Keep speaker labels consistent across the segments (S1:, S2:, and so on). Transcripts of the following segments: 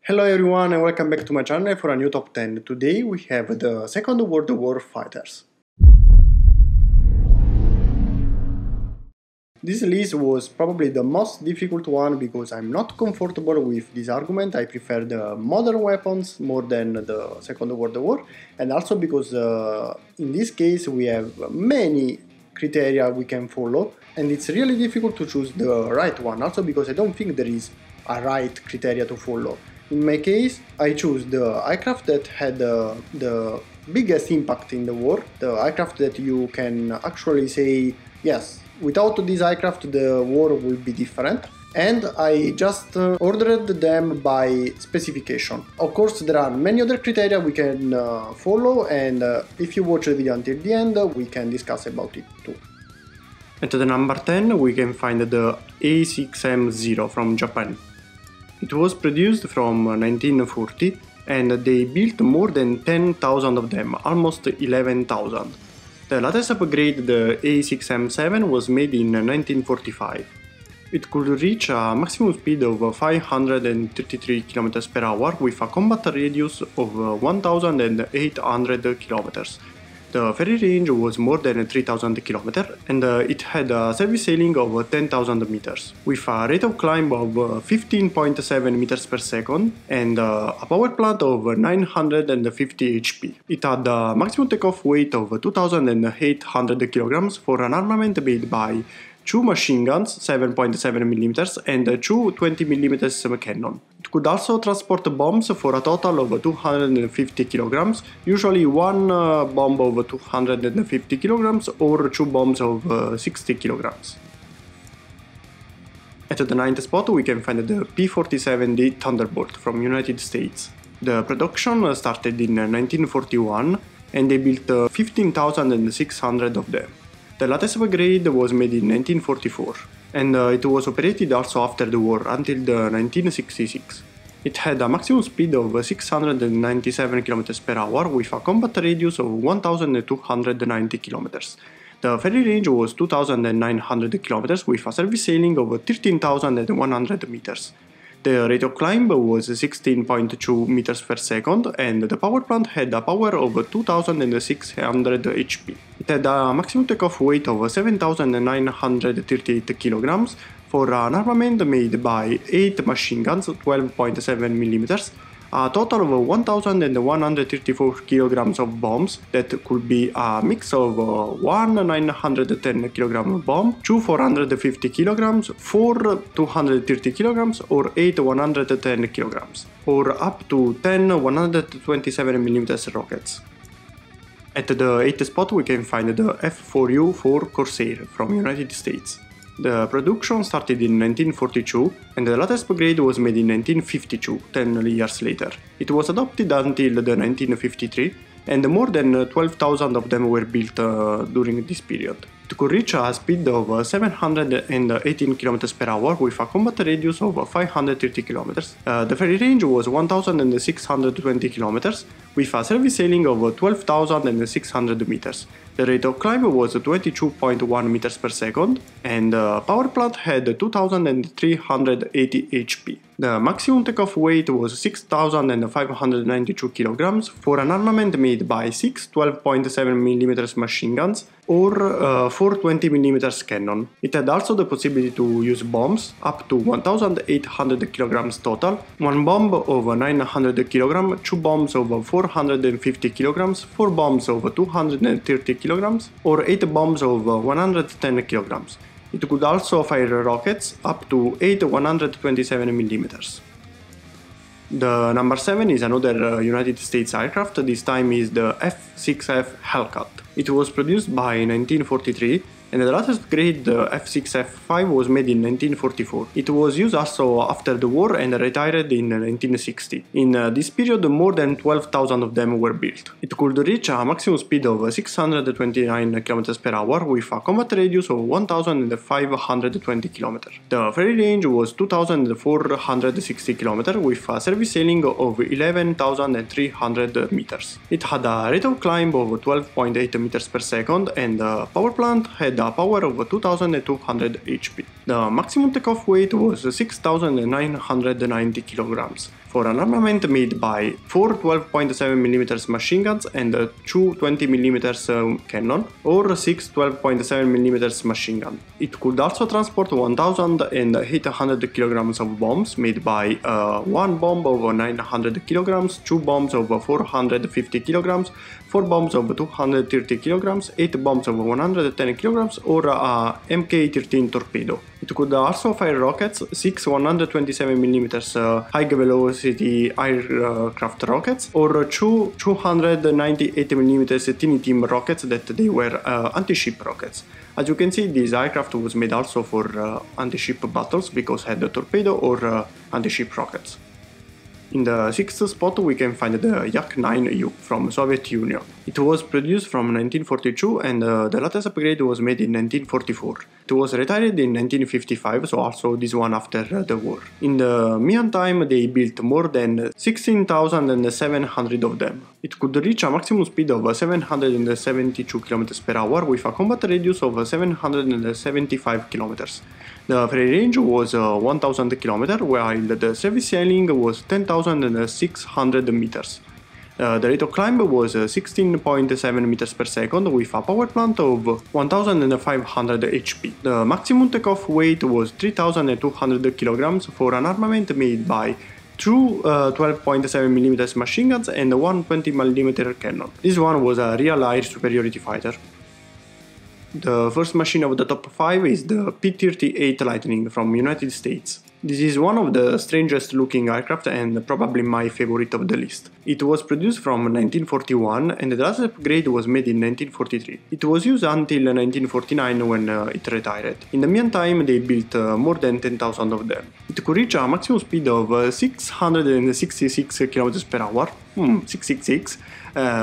S1: Hello everyone and welcome back to my channel for a new top 10. Today we have the Second World War fighters. This list was probably the most difficult one because I'm not comfortable with this argument. I prefer the modern weapons more than the Second World War, and also because in this case we have many criteria we can follow and it's really difficult to choose the right one, also because I don't think there is a right criteria to follow. In my case, I choose the aircraft that had the biggest impact in the war, the aircraft that you can actually say, yes, without this aircraft the war will be different, and I just ordered them by specification. Of course, there are many other criteria we can follow, and if you watch the video until the end, we can discuss about it too. At the number 10 we can find the A6M0 from Japan. It was produced from 1940 and they built more than 10,000 of them, almost 11,000. The latest upgrade, the A6M7, was made in 1945. It could reach a maximum speed of 533 km per hour with a combat radius of 1,800 km. The ferry range was more than 3,000 km and it had a service sailing of 10,000 meters, with a rate of climb of 15.7 meters per second and a power plant of 950 HP. It had a maximum takeoff weight of 2,800 kilograms for an armament made by 2 machine guns 7.7mm and 2 20mm cannon. It could also transport bombs for a total of 250 kilograms, usually one bomb of 250 kilograms or 2 bombs of 60 kilograms. At the 9th spot we can find the P47D Thunderbolt from United States. The production started in 1941 and they built 15,600 of them. The latest upgrade was made in 1944, and it was operated also after the war until the 1966. It had a maximum speed of 697 km per hour with a combat radius of 1,290 km. The ferry range was 2,900 km with a service sailing of 13,100 meters. The rate of climb was 16.2 meters per second and the power plant had a power of 2,600 HP. It had a maximum takeoff weight of 7,938 kilograms for an armament made by 8 machine guns 12.7mm, a total of 1,134 kilograms of bombs that could be a mix of 1 910 kilogram bomb, 2 450 kilograms, 4 230 kilograms or 8 110 kilograms, or up to 10 127mm rockets. At the 8th spot we can find the F4U-4 Corsair from United States. The production started in 1942 and the latest upgrade was made in 1952, 10 years later. It was adopted until the 1953 and more than 12,000 of them were built during this period. It could reach a speed of 718 km per hour with a combat radius of 530 km. The ferry range was 1,620 km with a service sailing of 12,600 meters. The rate of climb was 22.1 meters per second and the power plant had 2,380 HP. The maximum takeoff weight was 6,592 kilograms for an armament made by 6 12.7mm machine guns or 4 20mm cannon. It had also the possibility to use bombs up to 1,800 kilograms total, 1 bomb of 900 kilograms, 2 bombs of 450 kilograms, 4 bombs of 230 kilograms, or 8 bombs of 110 kilograms. It could also fire rockets up to 8 127mm. The number 7 is another United States aircraft, this time is the F6F Hellcat. It was produced by 1943 and the latest upgrade, the F6F5, was made in 1944. It was used also after the war and retired in 1960. In this period, more than 12,000 of them were built. It could reach a maximum speed of 629 km per hour with a combat radius of 1,520 km. The ferry range was 2,460 km with a service sailing of 11,300 meters. It had a rate of climb of 12.8 meters per second and the power plant had a power of 2,200 HP. The maximum takeoff weight was 6,990 kilograms for an armament made by 4 12.7mm machine guns and 2 20mm cannon, or 6 12.7mm machine gun. It could also transport 1,800 kilograms of bombs made by 1 bomb of 900 kilograms, 2 bombs of 450 kilograms, 4 bombs of 230 kilograms, 8 bombs of 110 kilograms, or a Mk-13 torpedo. It could also fire rockets, 6 127mm high-velocity aircraft rockets, or 2 298mm tiny team rockets that they were anti-ship rockets. As you can see, this aircraft was made also for anti-ship battles because it had a torpedo or anti-ship rockets. In the 6th spot we can find the Yak-9U from Soviet Union. It was produced from 1942 and the latest upgrade was made in 1944. It was retired in 1955, so also this one after the war. In the meantime they built more than 16,700 of them. It could reach a maximum speed of 772 km per hour with a combat radius of 775 km. The ferry range was 1000 km, while the service sailing was 10,600 meters. The rate of climb was 16.7 meters per second with a power plant of 1500 HP. The maximum takeoff weight was 3,200 kilograms for an armament made by 2 12.7mm machine guns and 1 20mm cannon. This one was a real air superiority fighter. The first machine of the top 5 is the P38 Lightning from United States. This is one of the strangest looking aircraft and probably my favorite of the list. It was produced from 1941 and the last upgrade was made in 1943. It was used until 1949 when it retired. In the meantime they built more than 10,000 of them. It could reach a maximum speed of 666 km per hour, 666,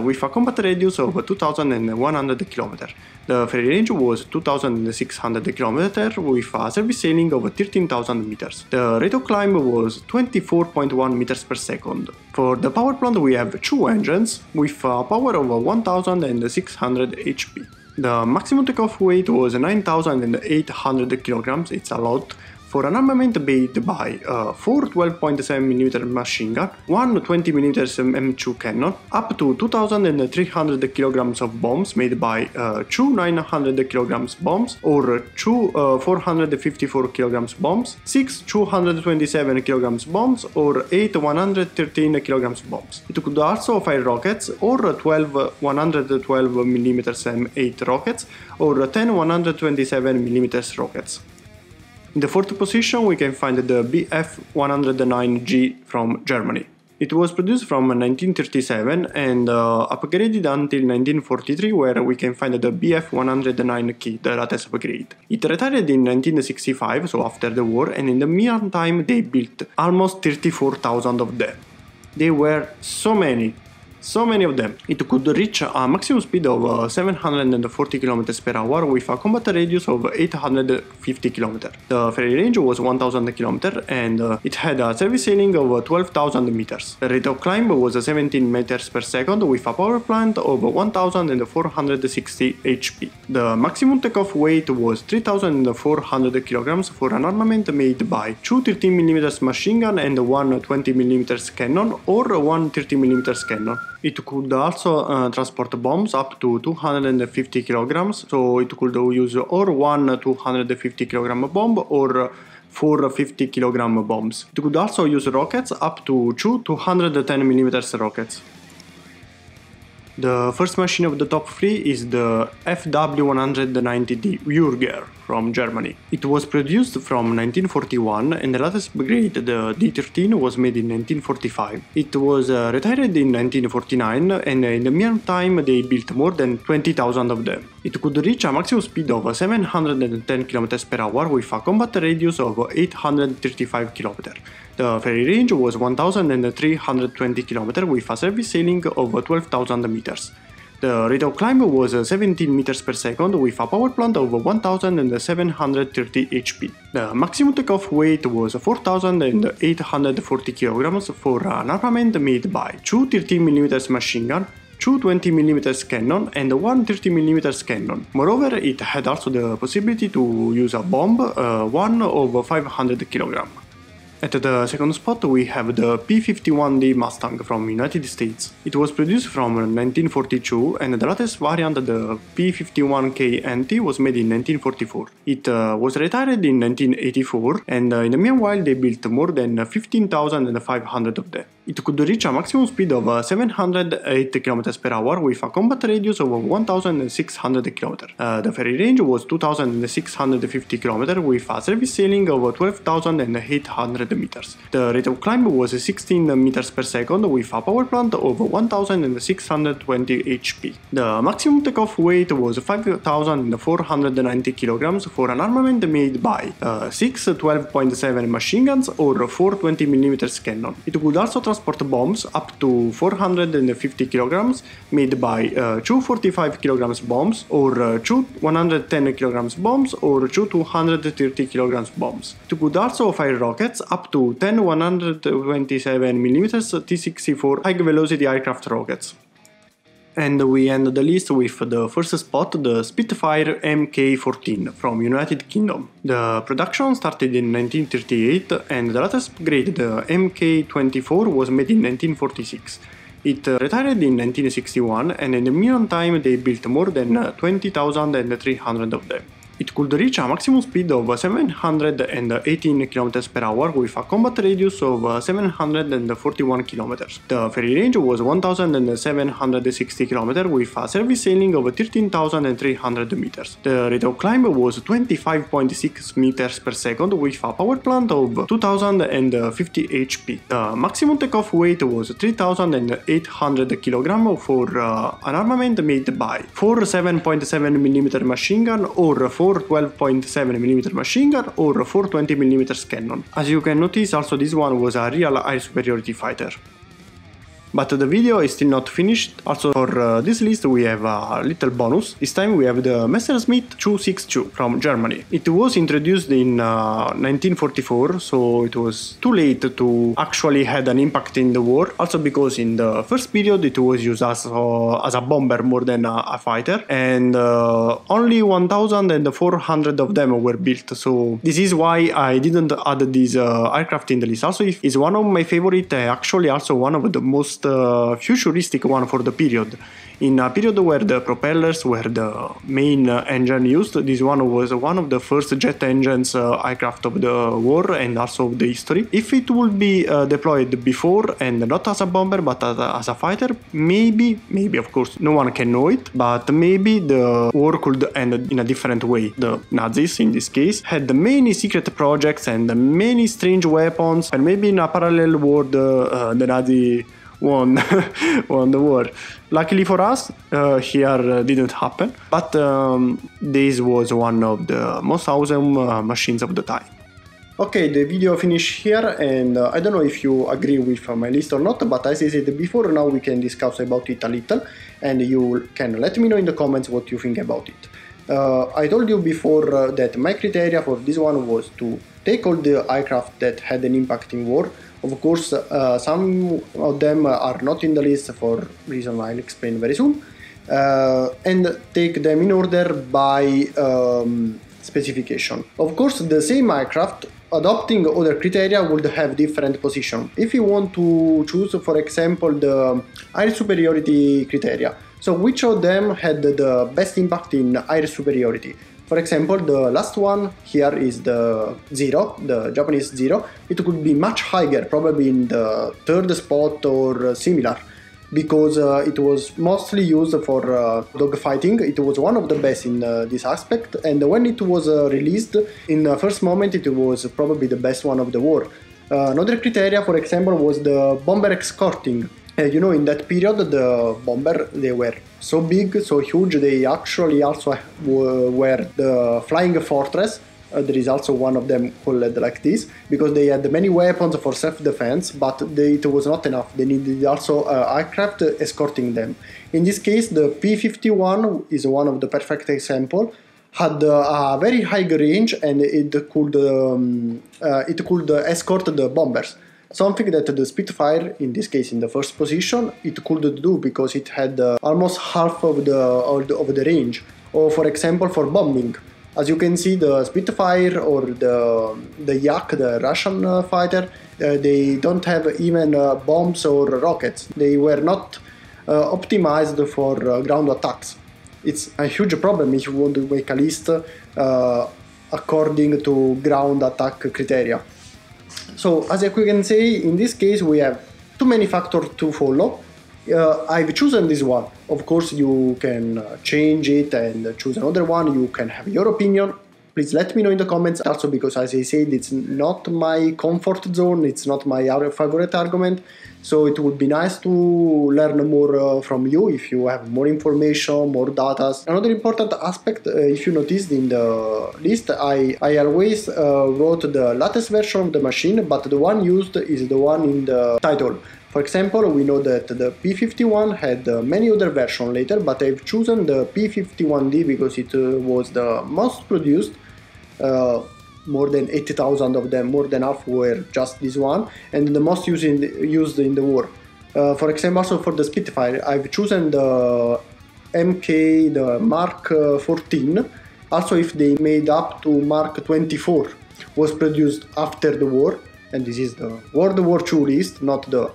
S1: with a combat radius of 2,100 km. The ferry range was 2,600 km with a service sailing of 13,000 meters. The rate of climb was 24.1 meters per second. For the power plant we have 2 engines with a power of 1,600 HP. The maximum takeoff weight was 9,800 kilograms, it's a lot, for an armament made by 4 12.7mm machine gun, 1 20mm M2 cannon, up to 2,300 kilograms of bombs made by 2 900 kilograms bombs, or 2 454 kilograms bombs, 6 227 kilograms bombs, or 8 113 kilograms bombs. It could also fire rockets, or 12 112mm M8 rockets, or 10 127mm rockets. In the 4th position we can find the Bf-109G from Germany. It was produced from 1937 and upgraded until 1943, where we can find the Bf-109K, the latest upgrade. It retired in 1965, so after the war, and in the meantime they built almost 34,000 of them. There were so many of them. It could reach a maximum speed of 740 km per hour with a combat radius of 850 km. The ferry range was 1000 km and it had a service sailing of 12,000 meters. The rate of climb was 17 meters per second with a power plant of 1460 HP. The maximum takeoff weight was 3,400 kilograms for an armament made by 2 13mm machine gun and 1 20mm cannon, or 1 30mm cannon. It could also transport bombs up to 250 kilograms, so it could use or 1 250 kilogram bomb or 4 50 kilogram bombs. It could also use rockets up to 2 210mm rockets. The first machine of the top 3 is the FW190D Würger from Germany. It was produced from 1941 and the latest upgrade, the D13, was made in 1945. It was retired in 1949 and in the meantime they built more than 20,000 of them. It could reach a maximum speed of 710 km per hour with a combat radius of 835 km. The ferry range was 1,320 km with a service sailing of 12,000 meters. The rate of climb was 17 meters per second with a power plant of 1,730 HP. The maximum takeoff weight was 4,840 kilograms for an armament made by 2 13mm machine gun, two 20mm cannon and one 30mm cannon. Moreover, it had also the possibility to use a bomb, one of 500 kg. At the second spot we have the P51D Mustang from United States. It was produced from 1942 and the latest variant, the P51K NT, was made in 1944. It was retired in 1984 and in the meanwhile they built more than 15,500 of them. It could reach a maximum speed of 708 km per hour with a combat radius of 1,600 km. The ferry range was 2,650 km with a service ceiling of 12,800 meters. The rate of climb was 16 meters per second with a power plant of 1,620 HP. The maximum takeoff weight was 5,490 kg for an armament made by 6 12.7 machine guns or 4 20mm cannon. It could also transport bombs up to 450 kg made by 2 45 kg bombs or 2 110 kg bombs or 2 230 kg bombs. It could also fire rockets up to 10 127mm T-64 high-velocity aircraft rockets. And we end the list with the first spot, the Spitfire Mk14 from United Kingdom. The production started in 1938 and the latest upgrade, the Mk24, was made in 1946. It retired in 1961 and in the meantime they built more than 20,300 of them. It could reach a maximum speed of 718 km per hour with a combat radius of 741 km. The ferry range was 1,760 km with a service sailing of 13,300 meters. The rate of climb was 25.6 meters per second with a power plant of 2,050 HP. The maximum takeoff weight was 3,800 kg for an armament made by 4 7.7mm machine gun or 4 12.7mm machine gun or 4 20mm cannon. As you can notice, also this one was a real air superiority fighter. But the video is still not finished. Also for this list we have a little bonus. This time we have the Messerschmitt 262 from Germany. It was introduced in 1944, so it was too late to actually had an impact in the war. Also because in the first period it was used as a bomber more than a fighter, and only 1,400 of them were built. So this is why I didn't add this aircraft in the list. Also it's one of my favorite, actually also one of the most futuristic one for the period. In a period where the propellers were the main engine used, this one was one of the first jet engines aircraft of the war and also of the history. If it would be deployed before and not as a bomber but as a fighter, maybe of course no one can know it, but maybe the war could end in a different way. The Nazis in this case had many secret projects and many strange weapons, and maybe in a parallel world the Nazi won the war. Luckily for us, here didn't happen, but this was one of the most awesome machines of the time. Okay, the video finished here, and I don't know if you agree with my list or not, but as I said before, now we can discuss about it a little, and you can let me know in the comments what you think about it. I told you before that my criteria for this one was to take all the aircraft that had an impact in war. Of course, some of them are not in the list for reasons I'll explain very soon, and take them in order by specification. Of course, the same aircraft adopting other criteria would have different position. If you want to choose, for example, the air superiority criteria, so which of them had the best impact in air superiority? For example, the last one here is the 0, the Japanese 0. It could be much higher, probably in the third spot or similar, because it was mostly used for dogfighting. It was one of the best in this aspect, and when it was released, in the first moment it was probably the best one of the war. Another criteria, for example, was the bomber escorting. You know, in that period the bomber, they were so big, so huge, they actually also were the flying fortress. There is also one of them called like this, because they had many weapons for self-defense, but it was not enough. They needed also aircraft escorting them. In this case, the P51 is one of the perfect example. Had a very high range, and it could escort the bombers. Something that the Spitfire, in this case in the first position, it couldn't do because it had almost half of the range. Or for example for bombing. As you can see, the Spitfire or the Yak, the Russian fighter, they don't have even bombs or rockets. They were not optimized for ground attacks. It's a huge problem if you want to make a list according to ground attack criteria. So as you can say, in this case we have too many factors to follow. I've chosen this one. Of course you can change it and choose another one, you can have your opinion. Please let me know in the comments, also because as I said, it's not my comfort zone, it's not my favorite argument, so it would be nice to learn more from you if you have more information, more data. Another important aspect, if you noticed in the list, I always wrote the latest version of the machine, but the one used is the one in the title. For example, we know that the P51 had many other versions later, but I've chosen the P51D because it was the most produced. More than 80,000 of them, more than half were just this one, and the most used in the war. For example, also for the Spitfire, I've chosen the MK, the Mark 14. Also, if they made up to Mark 24, was produced after the war, and this is the World War II list, not the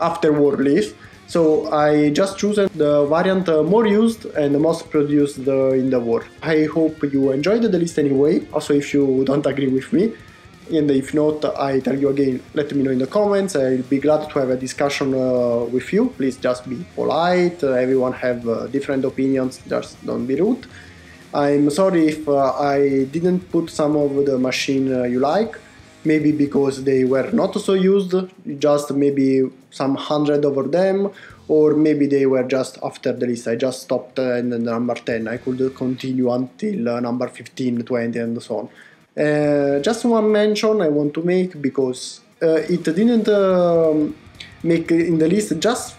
S1: after-war list. So I just chosen the variant more used and the most produced in the war. I hope you enjoyed the list anyway, also if you don't agree with me. And if not, I tell you again, let me know in the comments. I'll be glad to have a discussion with you. Please just be polite, everyone have different opinions, just don't be rude. I'm sorry if I didn't put some of the machine you like. Maybe because they were not so used, just maybe some 100 over them, or maybe they were just after the list. I just stopped in the number 10. I could continue until number 15, 20 and so on. Just one mention I want to make, because it didn't make in the list just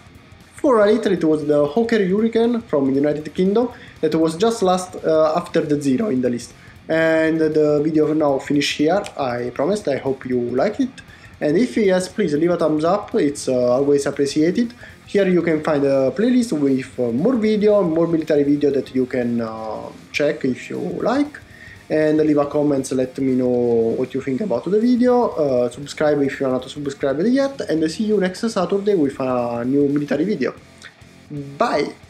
S1: for a little. It was the Hawker Hurricane from United Kingdom that was just last after the 0 in the list. And the video now finished here, I promised. I hope you liked it, and if yes, please leave a thumbs up, it's always appreciated. Here you can find a playlist with more video, more military video that you can check if you like, and leave a comment, let me know what you think about the video, subscribe if you are not subscribed yet, and see you next Saturday with a new military video. Bye!